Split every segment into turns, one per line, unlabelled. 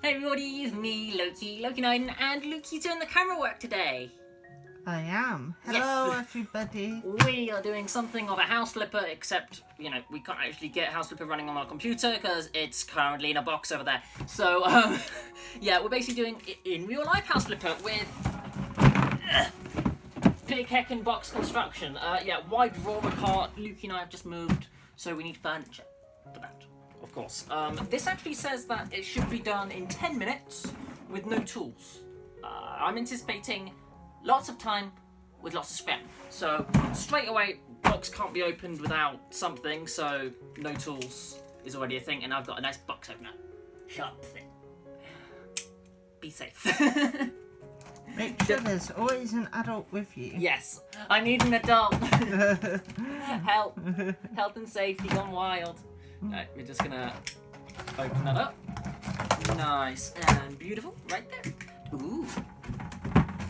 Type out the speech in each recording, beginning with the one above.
Hey everybody, it's me, Loki 9, and Loki's doing the camera work today.
I am. Hello, everybody.
We are doing something of a house flipper, except, we can't actually get house flipper running on our computer because it's currently in a box over there. So, yeah, we're basically doing in real life house flipper with big heckin' box construction. Wide drawer cart. Loki and I have just moved, so we need furniture for that. Of course. This actually says that it should be done in 10 minutes with no tools. I'm anticipating lots of time with lots of spam. So, straight away, box can't be opened without something, so no tools is already a thing, and I've got a nice box opener. Sharp thing. Be safe.
Make sure there's always an adult with you.
Yes, I need an adult. Help. Health and safety gone wild. Right, we're just gonna open that up. Nice and beautiful, right there. Ooh.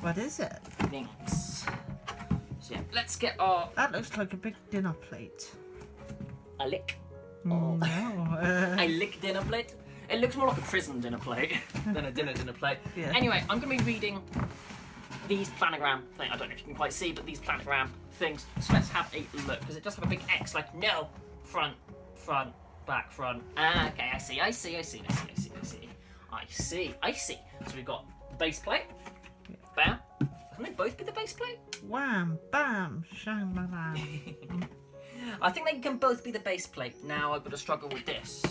What is it?
Thanks. So yeah, let's get our...
That looks like a big dinner plate.
A lick?
No.
A lick dinner plate? It looks more like a prison dinner plate than a dinner plate.
Yeah.
Anyway, I'm going to be reading these planogram things. I don't know if you can quite see, but these planogram things. So let's have a look, because it does have a big X, like no, front, back, front. Okay, I see. So we've got the base plate. Bam. Can they both be the base plate?
Wham, bam, shang, bam, bam.
I think they can both be the base plate. Now I've got to struggle with this.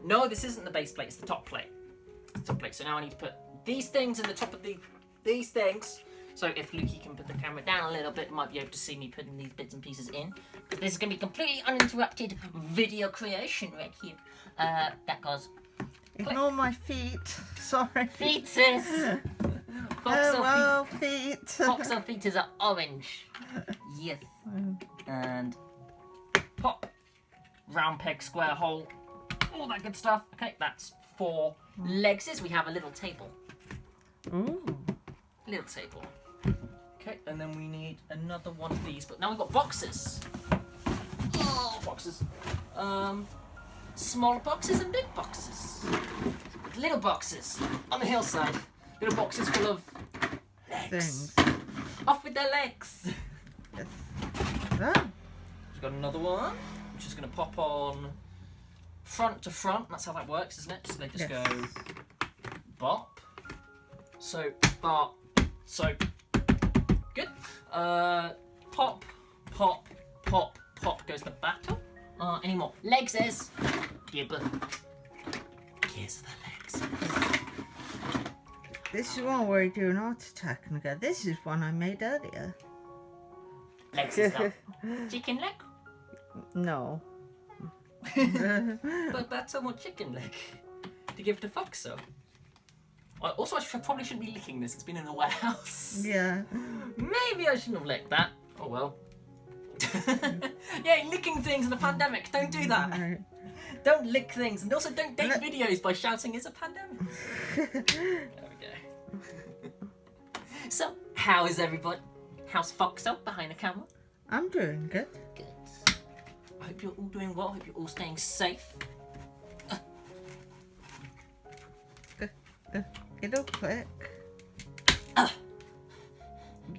No, this isn't the base plate, it's the top plate. It's the top plate. So now I need to put these things in the top of these things. So if Loki can put the camera down a little bit, might be able to see me putting these bits and pieces in. But this is going to be completely uninterrupted video creation right here. That goes...
Ignore my feet. Sorry.
Feetses!
Hello, feet.
Foxel feetses are orange. Yes. And pop. Round peg, square hole. All that good stuff. Okay, that's 4 legs. We have a little table.
Ooh.
Little table. Okay, and then we need another one of these. But now we've got boxes. Oh, boxes. Small boxes and big boxes. Little boxes on the hillside. Little boxes full of legs.
Things.
Off with their legs.
Yes. Ah.
We've got another one. I'm just going to pop on front to front. That's how that works, isn't it? So they just go bop. So, bop. So, good. Pop, pop, pop, pop goes the battle. Any more? Legs is. Yeah, but here's the legs.
This is one where you do an art attack and I go, this is one I made earlier.
Legs is stuff. Chicken leg?
No.
But that's a more chicken leg to give to Foxo. Also, I probably shouldn't be licking this. It's been in a warehouse.
Yeah.
Maybe I shouldn't have licked that. Oh well. Yeah, licking things in a pandemic. Don't do that.
No.
Don't lick things, and also don't date videos by shouting it's a pandemic. There we go. So, how is everybody? How's Foxo behind the camera?
I'm doing good.
Good. I hope you're all doing well. I hope you're all staying safe.
It'll click.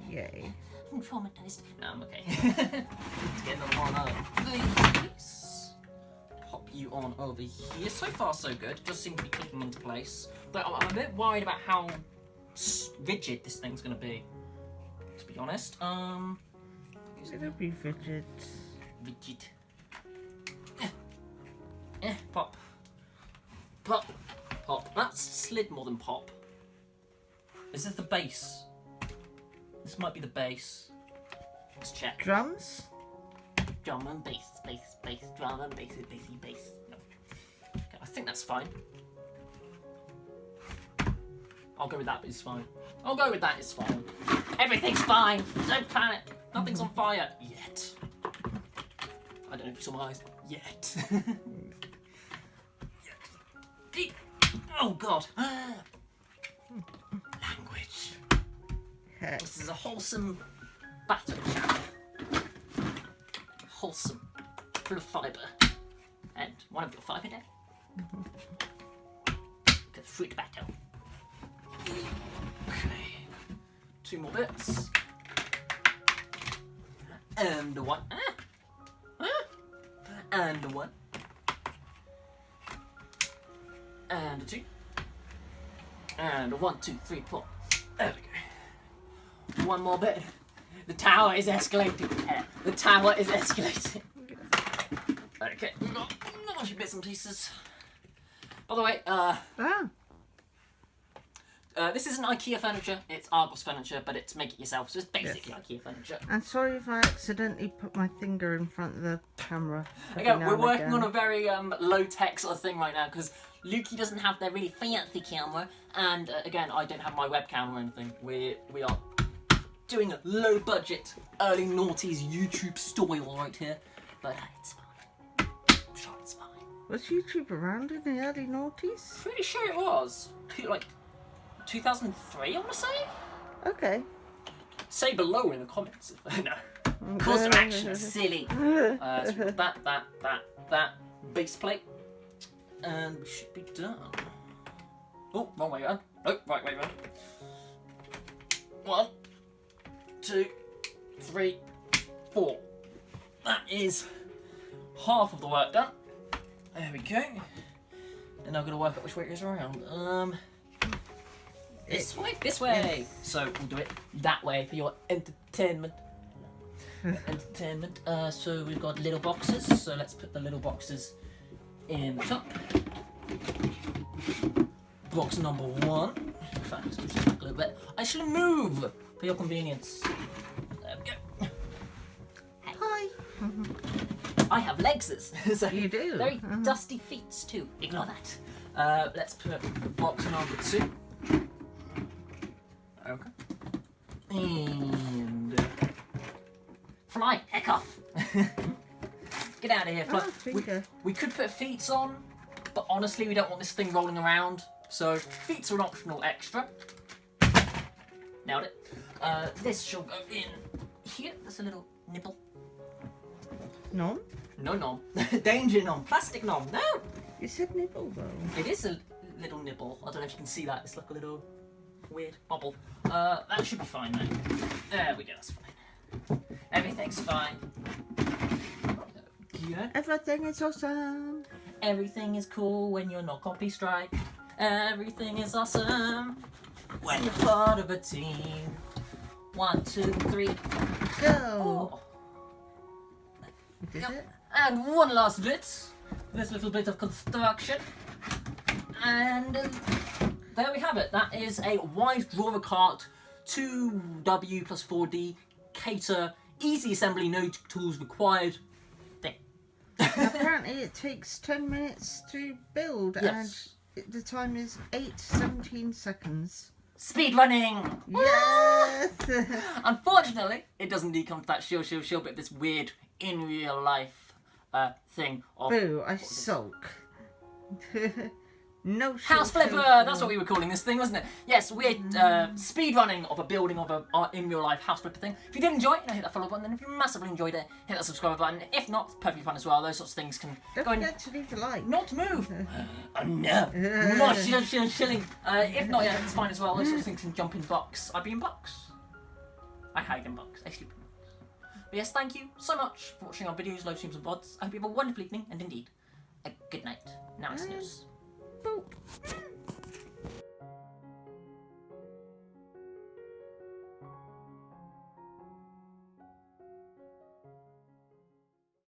Yay.
I'm traumatized. No, I'm okay. Let's get another one over. Please. Pop you on over here. So far, so good. It does seem to be clicking into place. But I'm a bit worried about how rigid this thing's going to be. To be honest.
It'll be rigid.
Rigid. Pop. Pop. Pop. That's slid more than pop. Is this the base? This might be the bass. Let's check.
Drums?
Drum and bass, drum and bass, bassy, bass. No. Okay, I think that's fine. I'll go with that, it's fine. I'll go with that, it's fine. Everything's fine. Don't panic. Nothing's on fire. Yet. I don't know if you saw my eyes. Yet. Yet. Oh, God. Language. This is a wholesome battle chat. Wholesome. Full of fibre. And one of your 5 in there. fruit battle. Okay. 2 more bits. And 1. And 1. And 2. And 1, 2, 3, 4. There we go. 1 more bit. The tower is escalating. The tower is escalating. Okay, we've got a few bits and pieces. By the way, this isn't IKEA furniture, it's Argos furniture, but it's make it yourself, so it's basically IKEA furniture.
I'm sorry if I accidentally put my finger in front of the camera.
Again, we're working on a very low-tech sort of thing right now, because Loki doesn't have their really fancy camera, and again, I don't have my webcam or anything. We are doing a low-budget, early noughties YouTube style right here, but it's fine. I'm sure it's fine.
Was YouTube around in the early noughties?
Pretty sure it was. Like 2003, I want to say?
Okay.
Say below in the comments. No. Course of action, silly. So that base plate. And we should be done. Oh, wrong way around. Oh, right way around. 1, 2, 3, 4. That is half of the work done. There we go. And now I'm going to work out which way it is around. This way? This way! Yes. So we'll do it that way for your entertainment. So we've got little boxes, so let's put the little boxes in the top. Box number 1. In fact, let's push it back a little bit. I shall move for your convenience. There we go.
Hi.
I have legs, so
you do.
Very dusty feet too. Ignore that. Let's put box number 2. Okay. And fly, heck off! Get out of here, fly. We could put feet on, but honestly, we don't want this thing rolling around. So feet are an optional extra. Nailed it. This shall go in here. There's a little nipple.
Nom?
No nom. Danger nom. Plastic nom. No.
You said nipple though.
It is a little nipple. I don't know if you can see that. It's like a little weird bubble. That should be fine then. There we go, that's fine. Everything's fine. Yeah.
Everything is awesome.
Everything is cool when you're not copy strike. Everything is awesome when you're part of a team. 1, 2, 3.
Go!
Oh.
Did it?
And one last bit. This little bit of construction. And there we have it. That is a wide drawer cart, 2W plus 4D, cater, easy assembly, no tools required thing.
Apparently it takes 10 minutes to build,
yes.
And the time is 8:17 seconds.
Speed running!
Yes!
Unfortunately, it doesn't come to that shill, but this weird in real life thing of...
Boo, I sulk. No
House flipper! That's what we were calling this thing, wasn't it? Yes, we're speed running of a building of a in real life house flipper thing. If you did enjoy it, hit that follow button. And if you massively enjoyed it, hit that subscribe button. If not, it's perfectly fun as well. Those sorts of things can
Don't
go and
forget to leave a like.
not move. Oh no! Not chilling. If not, yeah, it's fine as well. Those sorts of things can jump in box. I be in box. I hide in box. I sleep in box. But yes, thank you so much for watching our videos, live streams and VODs. I hope you have a wonderful evening and indeed a good night. Now it's news.
Boop.